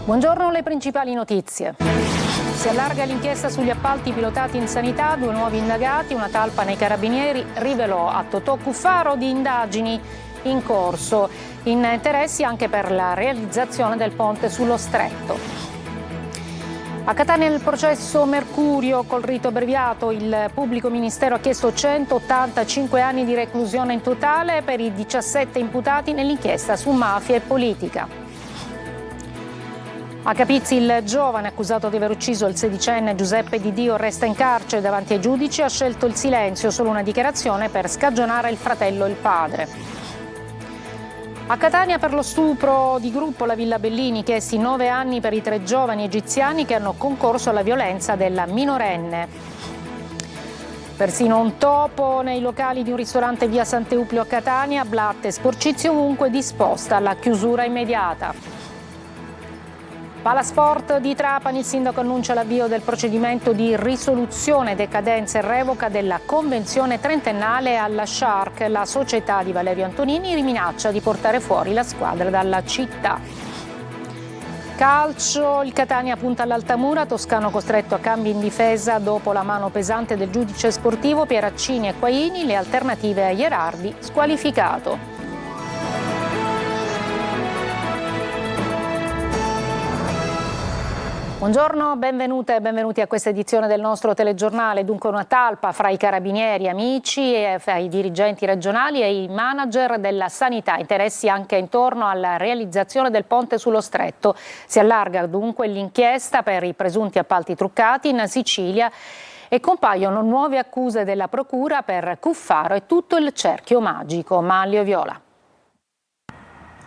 Buongiorno, le principali notizie. Si allarga l'inchiesta sugli appalti pilotati in sanità, 2 nuovi indagati, una talpa nei carabinieri rivelò a Totò Cuffaro di indagini in corso, interessi anche per la realizzazione del ponte sullo Stretto. A Catania nel processo Mercurio col rito abbreviato il pubblico ministero ha chiesto 185 anni di reclusione in totale per i 17 imputati nell'inchiesta su mafia e politica. A Capizzi il giovane accusato di aver ucciso il 16enne Giuseppe Di Dio resta in carcere davanti ai giudici, ha scelto il silenzio, solo una dichiarazione per scagionare il fratello e il padre. A Catania per lo stupro di gruppo la Villa Bellini, chiesti 9 anni per i 3 giovani egiziani che hanno concorso alla violenza della minorenne. Persino un topo nei locali di un ristorante via Sant'Euplio a Catania, blatte e sporcizie ovunque, disposta alla chiusura immediata. Palasport di Trapani, il sindaco annuncia l'avvio del procedimento di risoluzione, decadenza e revoca della convenzione trentennale alla Shark. La società di Valerio Antonini riminaccia di portare fuori la squadra dalla città. Calcio, il Catania punta all'Altamura, Toscano costretto a cambi in difesa dopo la mano pesante del giudice sportivo, Pieraccini e Quaini, le alternative a Ierardi, squalificato. Buongiorno, benvenute e benvenuti a questa edizione del nostro telegiornale. Dunque una talpa fra i carabinieri amici e fra i dirigenti regionali e i manager della sanità, interessi anche intorno alla realizzazione del ponte sullo Stretto. Si allarga dunque l'inchiesta per i presunti appalti truccati in Sicilia e compaiono nuove accuse della procura per Cuffaro e tutto il cerchio magico. Manlio Viola.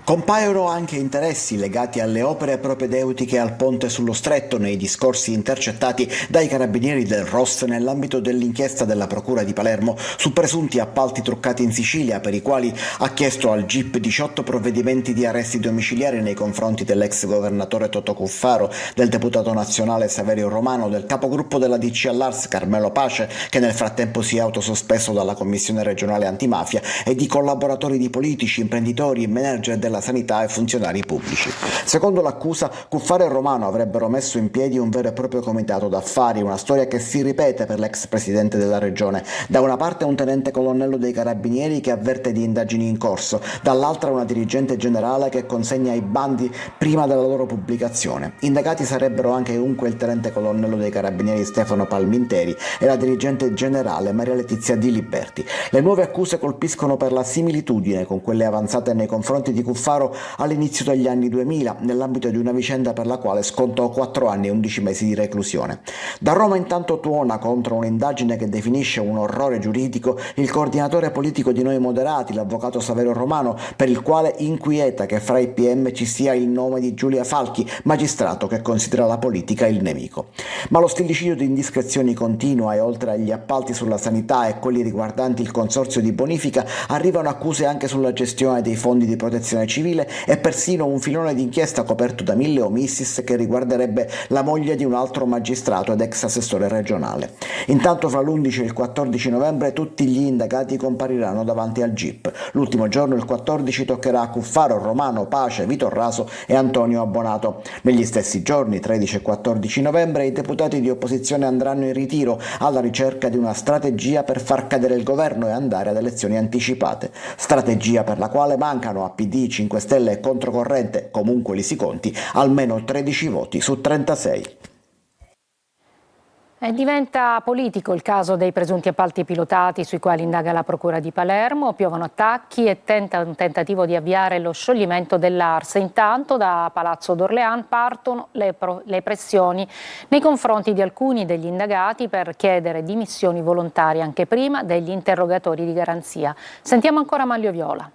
Compaiono anche interessi legati alle opere propedeutiche al ponte sullo Stretto nei discorsi intercettati dai carabinieri del ROS nell'ambito dell'inchiesta della Procura di Palermo su presunti appalti truccati in Sicilia, per i quali ha chiesto al GIP 18 provvedimenti di arresti domiciliari nei confronti dell'ex governatore Totò Cuffaro, del deputato nazionale Saverio Romano, del capogruppo della DC all'Ars Carmelo Pace, che nel frattempo si è autosospeso dalla Commissione regionale antimafia, e di collaboratori di politici, imprenditori, manager della sanità e funzionari pubblici. Secondo l'accusa, Cuffaro e Romano avrebbero messo in piedi un vero e proprio comitato d'affari, una storia che si ripete per l'ex presidente della regione. Da una parte un tenente colonnello dei carabinieri che avverte di indagini in corso, dall'altra una dirigente generale che consegna i bandi prima della loro pubblicazione. Indagati sarebbero anche dunque il tenente colonnello dei carabinieri Stefano Palminteri e la dirigente generale Maria Letizia Di Liberti. Le nuove accuse colpiscono per la similitudine con quelle avanzate nei confronti di Cuffaro all'inizio degli anni 2000, nell'ambito di una vicenda per la quale scontò 4 anni e 11 mesi di reclusione. Da Roma intanto tuona contro un'indagine che definisce un orrore giuridico il coordinatore politico di Noi Moderati, l'avvocato Saverio Romano, per il quale inquieta che fra i PM ci sia il nome di Giulia Falchi, magistrato che considera la politica il nemico. Ma lo stillicidio di indiscrezioni continua e oltre agli appalti sulla sanità e quelli riguardanti il consorzio di bonifica arrivano accuse anche sulla gestione dei fondi di protezione civile e persino un filone d'inchiesta coperto da 1000 omissis che riguarderebbe la moglie di un altro magistrato ed ex assessore regionale. Intanto fra l'11 e il 14 novembre tutti gli indagati compariranno davanti al GIP. L'ultimo giorno, il 14, toccherà a Cuffaro, Romano, Pace, Vito Raso e Antonio Abbonato. Negli stessi giorni, 13 e 14 novembre, i deputati di opposizione andranno in ritiro alla ricerca di una strategia per far cadere il governo e andare ad elezioni anticipate. Strategia per la quale mancano a PD, 5 Stelle e Controcorrente, comunque li si conti, almeno 13 voti su 36. E diventa politico il caso dei presunti appalti pilotati sui quali indaga la Procura di Palermo. Piovono attacchi e un tentativo di avviare lo scioglimento dell'Ars. Intanto da Palazzo d'Orléans partono le pressioni nei confronti di alcuni degli indagati per chiedere dimissioni volontarie anche prima degli interrogatori di garanzia. Sentiamo ancora Manlio Viola.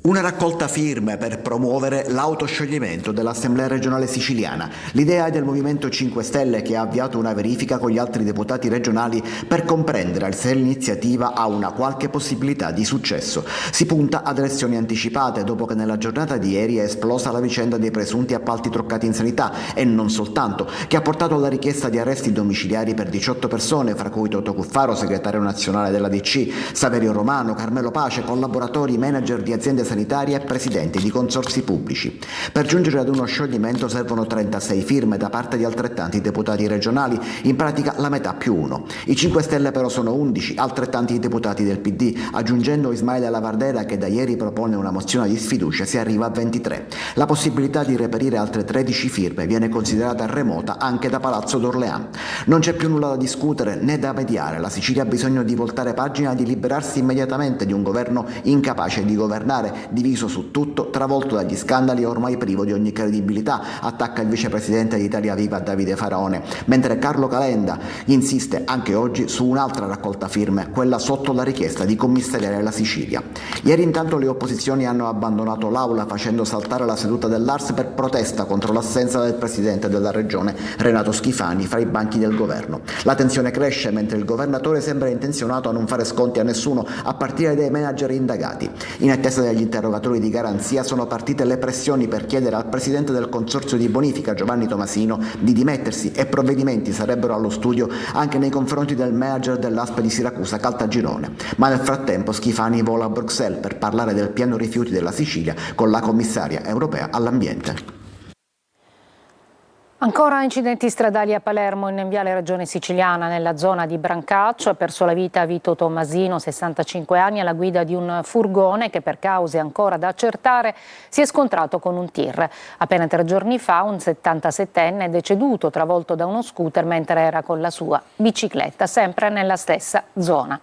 Una raccolta firme per promuovere l'autoscioglimento dell'Assemblea regionale siciliana. L'idea è del Movimento 5 Stelle, che ha avviato una verifica con gli altri deputati regionali per comprendere se l'iniziativa ha una qualche possibilità di successo. Si punta ad elezioni anticipate dopo che nella giornata di ieri è esplosa la vicenda dei presunti appalti truccati in sanità, e non soltanto, che ha portato alla richiesta di arresti domiciliari per 18 persone, fra cui Totò Cuffaro, segretario nazionale della DC, Saverio Romano, Carmelo Pace, collaboratori, manager di aziende sanitarie sanitarie e presidenti di consorzi pubblici. Per giungere ad uno scioglimento servono 36 firme da parte di altrettanti deputati regionali, in pratica la metà più uno. I 5 Stelle però sono 11, altrettanti i deputati del PD, aggiungendo Ismail Lavardera che da ieri propone una mozione di sfiducia, si arriva a 23. La possibilità di reperire altre 13 firme viene considerata remota anche da Palazzo d'Orléans. Non c'è più nulla da discutere né da mediare, la Sicilia ha bisogno di voltare pagina e di liberarsi immediatamente di un governo incapace di governare, diviso su tutto, travolto dagli scandali e ormai privo di ogni credibilità, attacca il vicepresidente di Italia Viva Davide Faraone, mentre Carlo Calenda insiste anche oggi su un'altra raccolta firme, quella sotto la richiesta di commissariare la Sicilia. Ieri intanto le opposizioni hanno abbandonato l'Aula facendo saltare la seduta dell'Ars per protesta contro l'assenza del presidente della regione Renato Schifani fra i banchi del governo. La tensione cresce mentre il governatore sembra intenzionato a non fare sconti a nessuno, a partire dai manager indagati. In attesa degli interrogatori di garanzia sono partite le pressioni per chiedere al presidente del consorzio di bonifica Giovanni Tomasino di dimettersi e provvedimenti sarebbero allo studio anche nei confronti del manager dell'ASP di Siracusa Caltagirone. Ma nel frattempo Schifani vola a Bruxelles per parlare del piano rifiuti della Sicilia con la commissaria europea all'ambiente. Ancora incidenti stradali a Palermo, in viale Regione Siciliana, nella zona di Brancaccio. Ha perso la vita Vito Tomasino, 65 anni, alla guida di un furgone che per cause ancora da accertare si è scontrato con un tir. Appena 3 giorni fa un 77enne è deceduto travolto da uno scooter mentre era con la sua bicicletta, sempre nella stessa zona.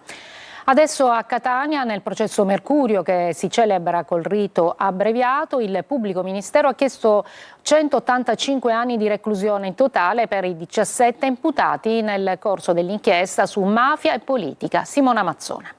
Adesso a Catania, nel processo Mercurio che si celebra col rito abbreviato, il pubblico ministero ha chiesto 185 anni di reclusione in totale per i 17 imputati nel corso dell'inchiesta su mafia e politica. Simona Mazzona.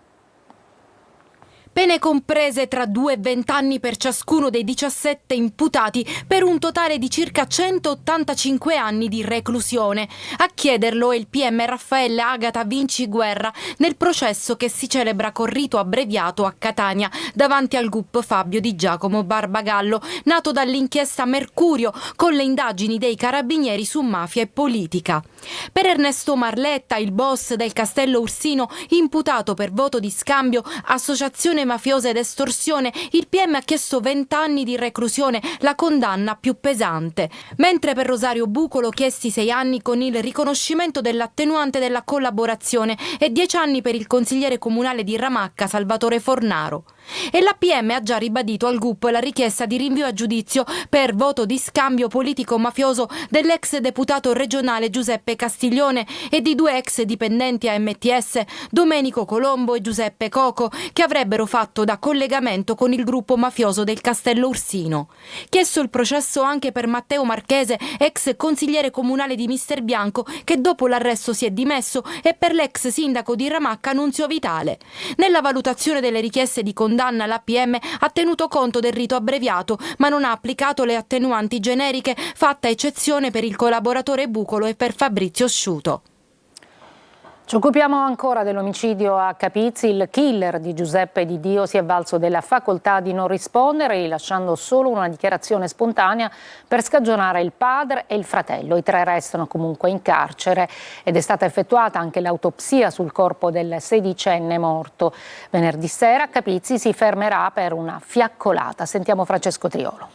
Pene comprese tra 2 e 20 anni per ciascuno dei 17 imputati, per un totale di circa 185 anni di reclusione. A chiederlo è il PM Raffaele Agata Vinci Guerra nel processo che si celebra con rito abbreviato a Catania davanti al GUP Fabio Di Giacomo Barbagallo, nato dall'inchiesta Mercurio con le indagini dei carabinieri su mafia e politica. Per Ernesto Marletta, il boss del Castello Ursino, imputato per voto di scambio, associazione mafiosa ed estorsione, il PM ha chiesto 20 anni di reclusione, la condanna più pesante. Mentre per Rosario Bucolo chiesti 6 anni con il riconoscimento dell'attenuante della collaborazione e 10 anni per il consigliere comunale di Ramacca Salvatore Fornaro. E la PM ha già ribadito al GUP la richiesta di rinvio a giudizio per voto di scambio politico-mafioso dell'ex deputato regionale Giuseppe Castiglione e di 2 ex dipendenti a MTS, Domenico Colombo e Giuseppe Coco, che avrebbero fatto da collegamento con il gruppo mafioso del Castello Ursino. Chiesto il processo anche per Matteo Marchese, ex consigliere comunale di Misterbianco, che dopo l'arresto si è dimesso, e per l'ex sindaco di Ramacca Nunzio Vitale. Nella valutazione delle richieste di condanna la PM ha tenuto conto del rito abbreviato, ma non ha applicato le attenuanti generiche, fatta eccezione per il collaboratore Bucolo e per Fabrizio Sciuto. Ci occupiamo ancora dell'omicidio a Capizzi. Il killer di Giuseppe Di Dio si è avvalso della facoltà di non rispondere, rilasciando solo una dichiarazione spontanea per scagionare il padre e il fratello. I 3 restano comunque in carcere ed è stata effettuata anche l'autopsia sul corpo del 16enne morto. Venerdì sera Capizzi si fermerà per una fiaccolata. Sentiamo Francesco Triolo.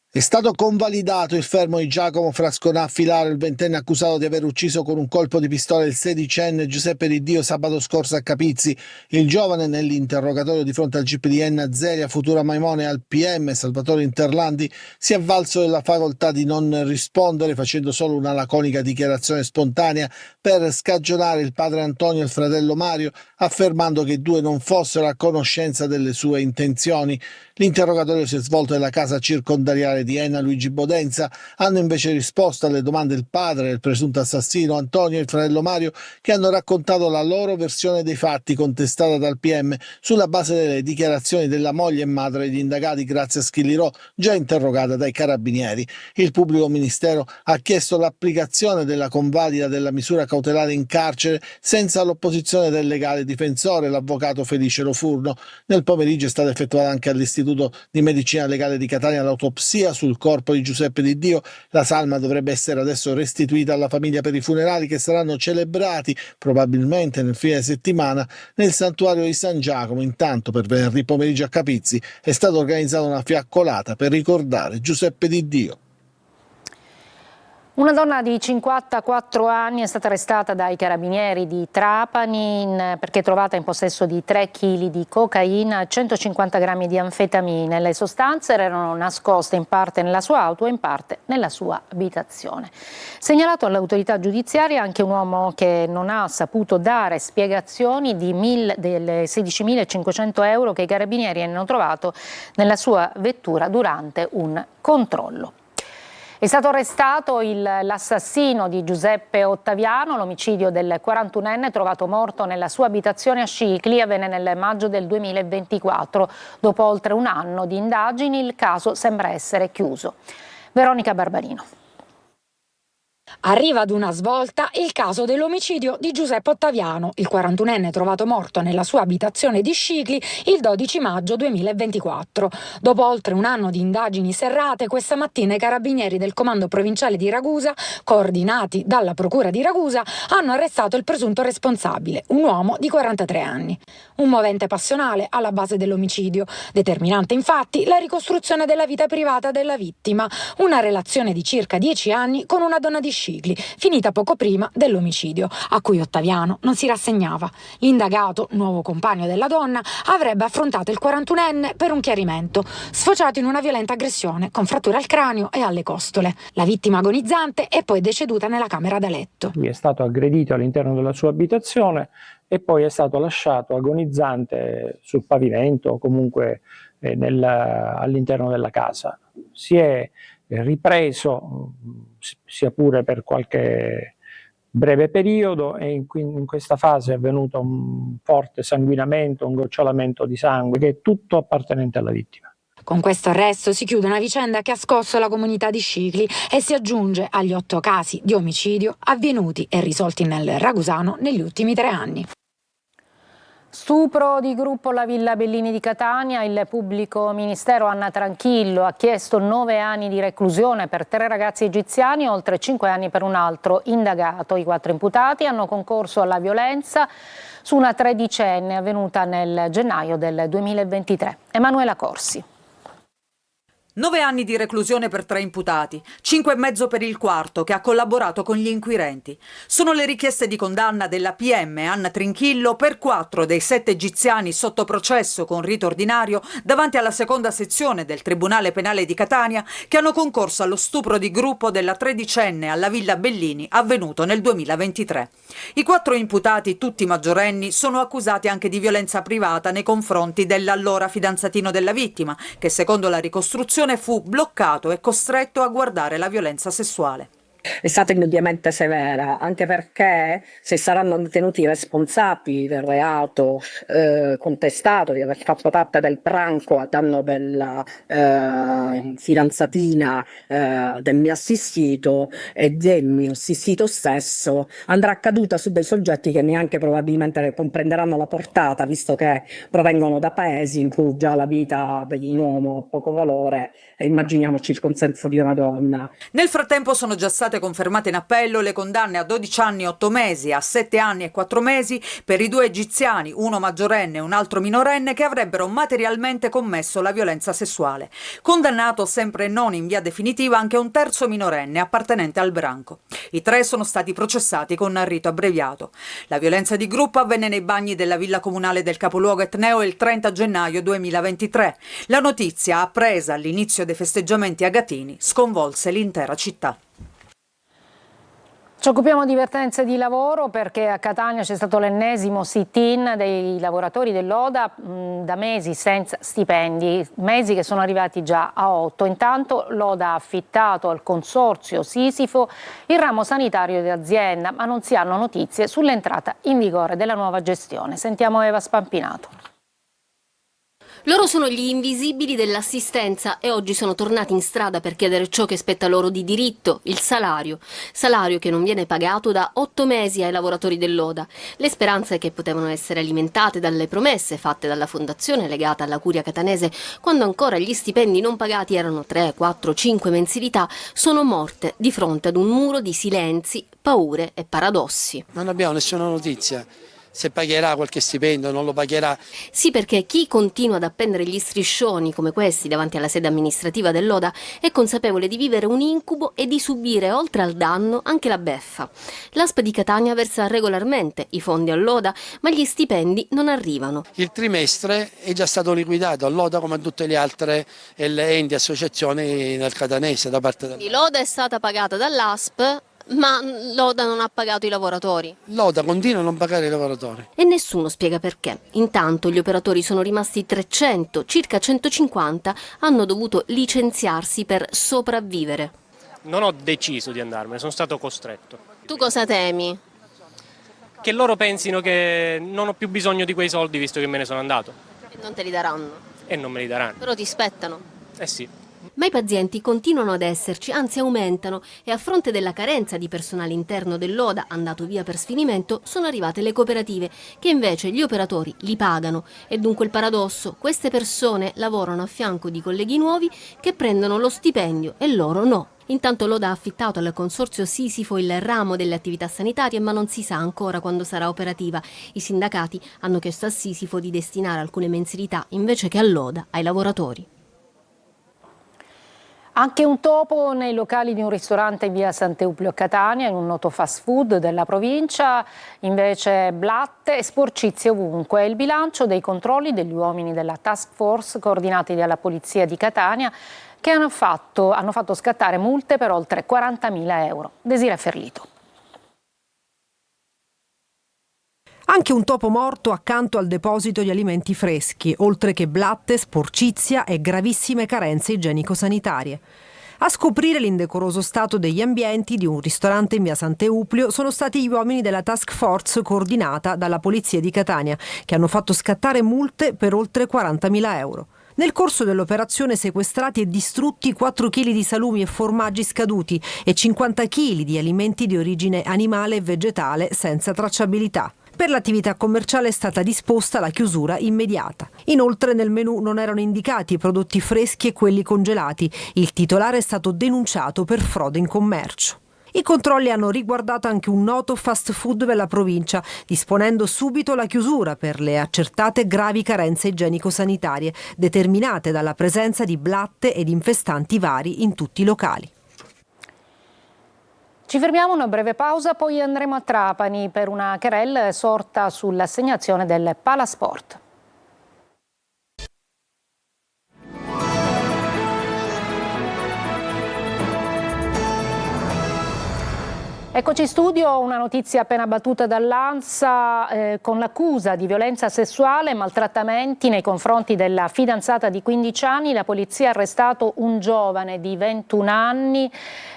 È stato convalidato il fermo di Giacomo Frasconà Filaro, il 20enne accusato di aver ucciso con un colpo di pistola il 16enne Giuseppe Di Dio sabato scorso a Capizzi. Il giovane, nell'interrogatorio di fronte al GIP di Enna Zelia, Futura Maimone e al PM Salvatore Interlandi, si è avvalso della facoltà di non rispondere, facendo solo una laconica dichiarazione spontanea per scagionare il padre Antonio e il fratello Mario, affermando che i 2 non fossero a conoscenza delle sue intenzioni. L'interrogatorio si è svolto nella casa circondariale di Enna Luigi Bodenza. Hanno invece risposto alle domande il padre del presunto assassino Antonio e il fratello Mario, che hanno raccontato la loro versione dei fatti contestata dal PM sulla base delle dichiarazioni della moglie e madre degli indagati Grazia Schillirò, già interrogata dai carabinieri. Il pubblico ministero ha chiesto l'applicazione della convalida della misura cautelare in carcere senza l'opposizione del legale difensore, l'avvocato Felice Lofurno. Nel pomeriggio è stata effettuata anche all'Istituto di Medicina Legale di Catania l'autopsia necrofilia sul corpo di Giuseppe Di Dio. La salma dovrebbe essere adesso restituita alla famiglia per i funerali, che saranno celebrati probabilmente nel fine settimana nel santuario di San Giacomo. Intanto per venerdì pomeriggio a Capizzi è stata organizzata una fiaccolata per ricordare Giuseppe Di Dio. Una donna di 54 anni è stata arrestata dai carabinieri di Trapani perché trovata in possesso di 3 kg di cocaina e 150 grammi di anfetamine. Le sostanze erano nascoste in parte nella sua auto e in parte nella sua abitazione. Segnalato all'autorità giudiziaria anche un uomo che non ha saputo dare spiegazioni delle 16.500 euro che i carabinieri hanno trovato nella sua vettura durante un controllo. È stato arrestato l'assassino di Giuseppe Ottaviano. L'omicidio del 41enne trovato morto nella sua abitazione a Scicli avvenne nel maggio del 2024. Dopo oltre un anno di indagini il caso sembra essere chiuso. Veronica Barbarino. Arriva ad una svolta il caso dell'omicidio di Giuseppe Ottaviano, il 41enne trovato morto nella sua abitazione di Scicli il 12 maggio 2024. Dopo oltre un anno di indagini serrate, questa mattina i carabinieri del comando provinciale di Ragusa, coordinati dalla procura di Ragusa, hanno arrestato il presunto responsabile, un uomo di 43 anni. Un movente passionale alla base dell'omicidio, determinante infatti la ricostruzione della vita privata della vittima, una relazione di circa 10 anni con una donna di Scicli, finita poco prima dell'omicidio, a cui Ottaviano non si rassegnava. L'indagato, nuovo compagno della donna, avrebbe affrontato il 41enne per un chiarimento, sfociato in una violenta aggressione con fratture al cranio e alle costole. La vittima agonizzante è poi deceduta nella camera da letto. Lui è stato aggredito all'interno della sua abitazione e poi è stato lasciato agonizzante sul pavimento o comunque all'interno della casa. Si è ripreso, sia pure per qualche breve periodo, e in questa fase è avvenuto un forte sanguinamento, un gocciolamento di sangue, che è tutto appartenente alla vittima. Con questo arresto si chiude una vicenda che ha scosso la comunità di Scicli e si aggiunge agli 8 casi di omicidio avvenuti e risolti nel Ragusano negli ultimi 3 anni. Stupro di gruppo alla Villa Bellini di Catania. Il pubblico ministero Anna Tranchillo ha chiesto 9 anni di reclusione per 3 ragazzi egiziani, oltre 5 anni per un altro indagato. I 4 imputati hanno concorso alla violenza su una tredicenne avvenuta nel gennaio del 2023. Emanuela Corsi. 9 anni di reclusione per 3 imputati, 5,5 per il quarto che ha collaborato con gli inquirenti. Sono le richieste di condanna della PM Anna Tranchillo per 4 dei 7 egiziani sotto processo con rito ordinario davanti alla seconda sezione del Tribunale Penale di Catania, che hanno concorso allo stupro di gruppo della tredicenne alla Villa Bellini avvenuto nel 2023. I 4 imputati, tutti maggiorenni, sono accusati anche di violenza privata nei confronti dell'allora fidanzatino della vittima, che secondo la ricostruzione fu bloccato e costretto a guardare la violenza sessuale. È stata indubbiamente severa, anche perché se saranno ritenuti responsabili del reato contestato di aver fatto parte del branco a danno della fidanzatina del mio assistito e del mio assistito stesso, andrà accaduta su dei soggetti che neanche probabilmente comprenderanno la portata, visto che provengono da paesi in cui già la vita di un uomo ha poco valore, e immaginiamoci il consenso di una donna. Nel frattempo sono già state confermate in appello le condanne a 12 anni e 8 mesi, a 7 anni e 4 mesi per i 2 egiziani, uno maggiorenne e un altro minorenne, che avrebbero materialmente commesso la violenza sessuale. Condannato sempre non in via definitiva anche un terzo minorenne appartenente al branco. I 3 sono stati processati con rito abbreviato. La violenza di gruppo avvenne nei bagni della villa comunale del capoluogo etneo il 30 gennaio 2023. La notizia, appresa all'inizio dei festeggiamenti a Gatini, sconvolse l'intera città. Ci occupiamo di vertenze di lavoro perché a Catania c'è stato l'ennesimo sit-in dei lavoratori dell'Oda da mesi senza stipendi, mesi che sono arrivati già a 8. Intanto l'Oda ha affittato al consorzio Sisifo il ramo sanitario dell'azienda, ma non si hanno notizie sull'entrata in vigore della nuova gestione. Sentiamo Eva Spampinato. Loro sono gli invisibili dell'assistenza e oggi sono tornati in strada per chiedere ciò che spetta loro di diritto, il salario. Salario che non viene pagato da 8 mesi ai lavoratori dell'Oda. Le speranze che potevano essere alimentate dalle promesse fatte dalla fondazione legata alla Curia catanese, quando ancora gli stipendi non pagati erano 3, 4, 5 mensilità, sono morte di fronte ad un muro di silenzi, paure e paradossi. Non abbiamo nessuna notizia. Se pagherà qualche stipendio, non lo pagherà. Sì, perché chi continua ad appendere gli striscioni come questi davanti alla sede amministrativa dell'Oda è consapevole di vivere un incubo e di subire, oltre al danno, anche la beffa. L'ASP di Catania versa regolarmente i fondi all'Oda, ma gli stipendi non arrivano. Il trimestre è già stato liquidato all'Oda come a tutte le altre enti e associazioni nel catanese da parte dell'Oda. L'Oda è stata pagata dall'ASP, ma l'Oda non ha pagato i lavoratori. L'Oda continua a non pagare i lavoratori. E nessuno spiega perché. Intanto gli operatori sono rimasti 300, circa 150 hanno dovuto licenziarsi per sopravvivere. Non ho deciso di andarmene, sono stato costretto. Tu cosa temi? Che loro pensino che non ho più bisogno di quei soldi visto che me ne sono andato. E non te li daranno. E non me li daranno. Però ti spettano. Eh sì. Ma i pazienti continuano ad esserci, anzi aumentano, e a fronte della carenza di personale interno dell'Oda andato via per sfinimento, sono arrivate le cooperative, che invece gli operatori li pagano. E dunque il paradosso, queste persone lavorano a fianco di colleghi nuovi che prendono lo stipendio e loro no. Intanto l'Oda ha affittato al consorzio Sisifo il ramo delle attività sanitarie, ma non si sa ancora quando sarà operativa. I sindacati hanno chiesto a Sisifo di destinare alcune mensilità invece che all'Oda ai lavoratori. Anche un topo nei locali di un ristorante in via Sant'Euplio a Catania, in un noto fast food della provincia, invece blatte e sporcizie ovunque. È il bilancio dei controlli degli uomini della task force coordinati dalla Polizia di Catania che hanno fatto scattare multe per oltre 40.000 euro. Desiree Ferlito. Anche un topo morto accanto al deposito di alimenti freschi, oltre che blatte, sporcizia e gravissime carenze igienico-sanitarie. A scoprire l'indecoroso stato degli ambienti di un ristorante in via Sant'Euplio sono stati gli uomini della task force coordinata dalla Polizia di Catania, che hanno fatto scattare multe per oltre 40.000 euro. Nel corso dell'operazione sequestrati e distrutti 4 kg di salumi e formaggi scaduti e 50 kg di alimenti di origine animale e vegetale senza tracciabilità. Per l'attività commerciale è stata disposta la chiusura immediata. Inoltre nel menù non erano indicati i prodotti freschi e quelli congelati. Il titolare è stato denunciato per frode in commercio. I controlli hanno riguardato anche un noto fast food della provincia, disponendo subito la chiusura per le accertate gravi carenze igienico-sanitarie, determinate dalla presenza di blatte ed infestanti vari in tutti i locali. Ci fermiamo, una breve pausa, poi andremo a Trapani per una querelle sorta sull'assegnazione del Palasport. Eccoci in studio, una notizia appena battuta dall'ANSA con l'accusa di violenza sessuale e maltrattamenti nei confronti della fidanzata di 15 anni. La polizia ha arrestato un giovane di 21 anni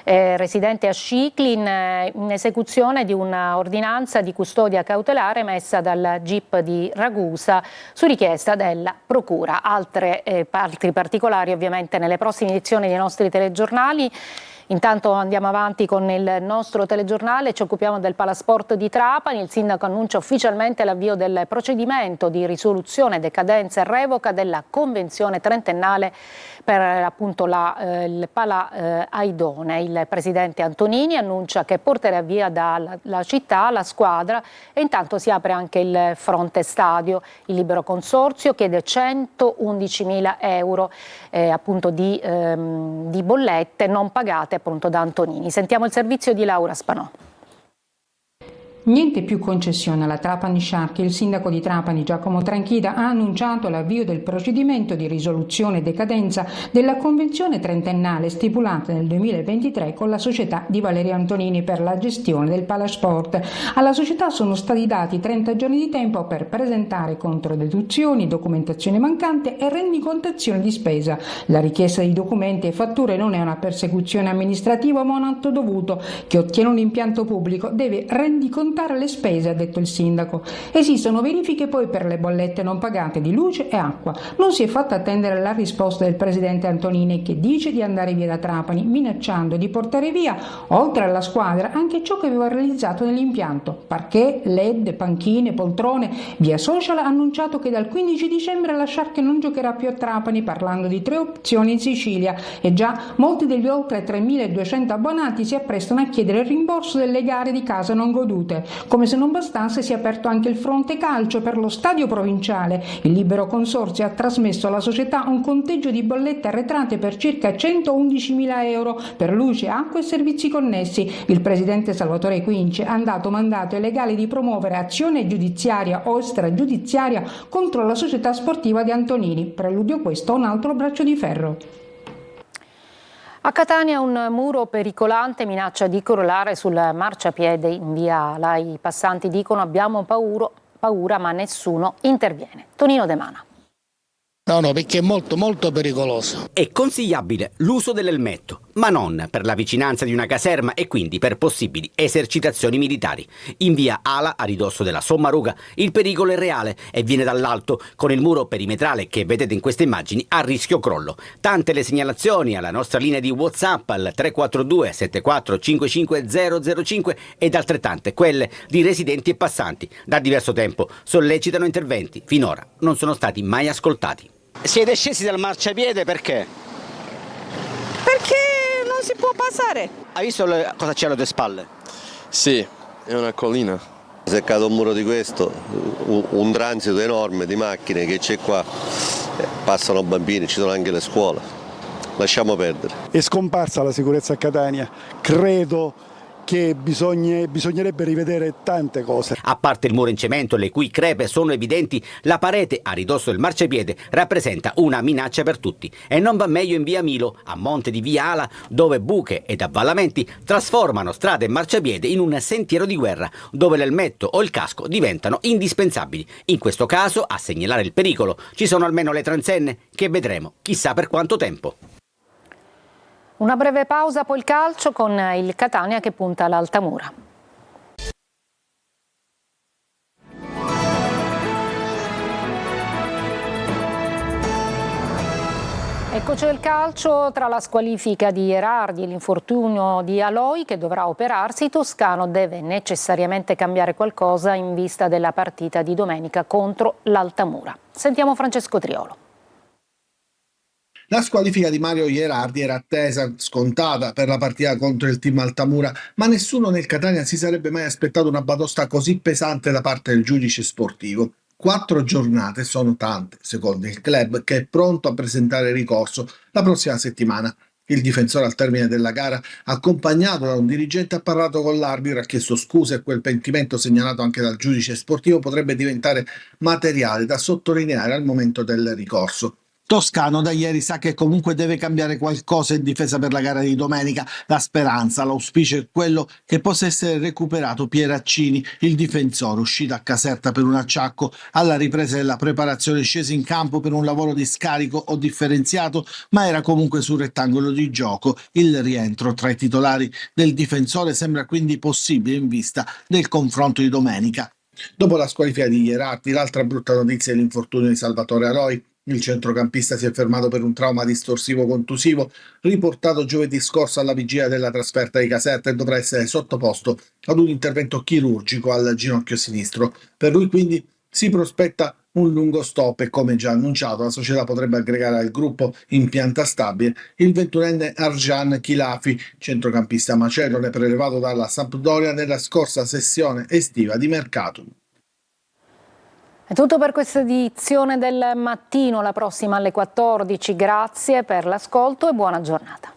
residente a Scicli in esecuzione di un'ordinanza di custodia cautelare emessa dal GIP di Ragusa su richiesta della Procura. Altri particolari ovviamente nelle prossime edizioni dei nostri telegiornali. Intanto andiamo avanti con il nostro telegiornale, ci occupiamo del Palasport di Trapani. Il sindaco annuncia ufficialmente l'avvio del procedimento di risoluzione, decadenza e revoca della convenzione trentennale per appunto il Pala Aidone. Il presidente Antonini annuncia che porterà via dalla città la squadra e intanto si apre anche il fronte stadio. Il libero consorzio chiede 111.000 euro appunto di bollette non pagate appunto da Antonini. Sentiamo il servizio di Laura Spanò. Niente più concessione alla Trapani Shark. Il sindaco di Trapani, Giacomo Tranchida, ha annunciato l'avvio del procedimento di risoluzione e decadenza della convenzione trentennale stipulata nel 2023 con la società di Valerio Antonini per la gestione del Palasport. Alla società sono stati dati 30 giorni di tempo per presentare controdeduzioni, documentazione mancante e rendicontazione di spesa. La richiesta di documenti e fatture non è una persecuzione amministrativa ma un atto dovuto. Chi ottiene un impianto pubblico deve rendicontare scontare le spese, ha detto il sindaco. Esistono verifiche poi per le bollette non pagate di luce e acqua. Non si è fatta attendere la risposta del presidente Antonini, che dice di andare via da Trapani, minacciando di portare via, oltre alla squadra, anche ciò che aveva realizzato nell'impianto: parquet, LED, panchine, poltrone. Via social ha annunciato che dal 15 dicembre la Sciarche non giocherà più a Trapani, parlando di 3 opzioni in Sicilia, e già molti degli oltre 3.200 abbonati si apprestano a chiedere il rimborso delle gare di casa non godute. Come se non bastasse, si è aperto anche il fronte calcio per lo stadio provinciale. Il libero consorzio ha trasmesso alla società un conteggio di bollette arretrate per circa 111.000 euro per luce, acqua e servizi connessi. Il presidente Salvatore Quinci ha dato mandato ai legali di promuovere azione giudiziaria o stragiudiziaria contro la società sportiva di Antonini. Preludio questo a un altro braccio di ferro. A Catania un muro pericolante minaccia di crollare sul marciapiede in via Ala. I passanti dicono: abbiamo paura, ma nessuno interviene. Tonino De Mana. No, perché è molto pericoloso. È consigliabile l'uso dell'elmetto, ma non per la vicinanza di una caserma e quindi per possibili esercitazioni militari. In via Ala, a ridosso della Sommaruga, il pericolo è reale e viene dall'alto, con il muro perimetrale che vedete in queste immagini a rischio crollo. Tante le segnalazioni alla nostra linea di WhatsApp al 342 74 55 005 ed altrettante quelle di residenti e passanti. Da diverso tempo sollecitano interventi, finora non sono stati mai ascoltati. Siete scesi dal marciapiede perché? Perché non si può passare. Hai visto cosa c'è alle tue spalle? Sì, è una collina. Se è caduto un muro di questo, un transito enorme di macchine che c'è qua, passano bambini, ci sono anche le scuole. Lasciamo perdere. È scomparsa la sicurezza a Catania, credo che bisognerebbe rivedere tante cose. A parte il muro in cemento, le cui crepe sono evidenti, la parete a ridosso del marciapiede rappresenta una minaccia per tutti. E non va meglio in via Milo, a monte di via Ala, dove buche ed avvallamenti trasformano strada e marciapiede in un sentiero di guerra, dove l'elmetto o il casco diventano indispensabili. In questo caso, a segnalare il pericolo, ci sono almeno le transenne, che vedremo chissà per quanto tempo. Una breve pausa, poi il calcio con il Catania che punta all'Altamura. Eccoci il calcio. Tra la squalifica di Gherardi e l'infortunio di Aloi che dovrà operarsi, Toscano deve necessariamente cambiare qualcosa in vista della partita di domenica contro l'Altamura. Sentiamo Francesco Triolo. La squalifica di Mario Gherardi era attesa, scontata per la partita contro il team Altamura, ma nessuno nel Catania si sarebbe mai aspettato una batosta così pesante da parte del giudice sportivo. 4 giornate sono tante, secondo il club, che è pronto a presentare ricorso la prossima settimana. Il difensore al termine della gara, accompagnato da un dirigente, ha parlato con l'arbitro, ha chiesto scuse e quel pentimento segnalato anche dal giudice sportivo potrebbe diventare materiale da sottolineare al momento del ricorso. Toscano da ieri sa che comunque deve cambiare qualcosa in difesa per la gara di domenica. La speranza, l'auspicio è quello che possa essere recuperato Pieraccini, il difensore uscito a Caserta per un acciacco alla ripresa della preparazione, sceso in campo per un lavoro di scarico o differenziato, ma era comunque sul rettangolo di gioco. Il rientro tra i titolari del difensore sembra quindi possibile in vista del confronto di domenica. Dopo la squalifica di Gherardi, l'altra brutta notizia è l'infortunio di Salvatore Aloi. Il centrocampista si è fermato per un trauma distorsivo contusivo riportato giovedì scorso alla vigilia della trasferta di Caserta e dovrà essere sottoposto ad un intervento chirurgico al ginocchio sinistro. Per lui quindi si prospetta un lungo stop e, come già annunciato, la società potrebbe aggregare al gruppo in pianta stabile il 21enne Arjan Khilafi, centrocampista macedone prelevato dalla Sampdoria nella scorsa sessione estiva di mercato. È tutto per questa edizione del mattino, la prossima alle 14. Grazie per l'ascolto e buona giornata.